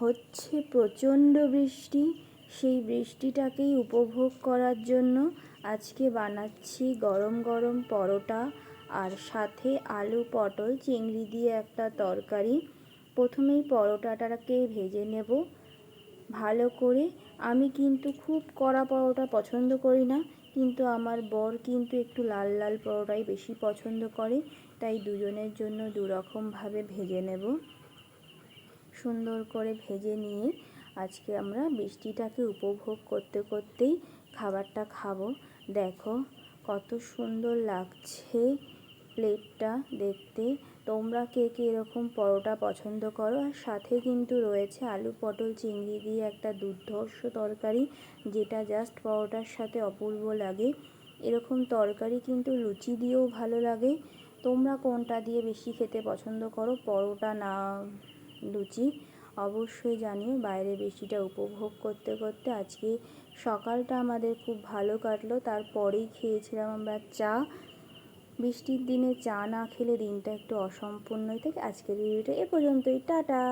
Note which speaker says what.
Speaker 1: হচ্ছে প্রচণ্ড বৃষ্টি। সেই বৃষ্টিটাকেই উপভোগ করার জন্য আজকে বানাচ্ছি গরম গরম পরোটা আর সাথে আলু পটল চিংড়ি দিয়ে একটা তরকারি। প্রথমেই পরোটাটাকে ভেজে নেব ভালো করে। আমি কিন্তু খুব কড়া পরোটা পছন্দ করি না, কিন্তু আমার বর কিন্তু একটু লাল লাল পরোটাই বেশি পছন্দ করে, তাই দুজনের জন্য দুরকমভাবে ভেজে নেব। সুন্দর করে ভেজে নিয়ে আজকে আমরা বৃষ্টিটাকে উপভোগ করতে করতেই খাবারটা খাবো। দেখো কত সুন্দর লাগছে প্লেটটা দেখতে। তোমরা কে কে এরকম পরোটা পছন্দ করো? আর সাথে কিন্তু রয়েছে আলু পটল চিংড়ি দিয়ে একটা দুর্ধর্ষ তরকারি, যেটা জাস্ট পরোটার সাথে অপূর্ব লাগে। এরকম তরকারি কিন্তু লুচি দিয়েও ভালো লাগে। তোমরা কোনটা দিয়ে বেশি খেতে পছন্দ করো, পরোটা না লুচি? অবশ্যই জানিও। বাইরে বৃষ্টিটা উপভোগ করতে করতে আজকে সকালটা আমাদের খুব ভালো কাটলো। তারপরেই খেয়েছিলাম আমরা চা। বৃষ্টির দিনে চা না খেলে দিনটা একটু অসম্পূর্ণই থাকে। আজকের ভিডিওটা এ পর্যন্তই। টাটা।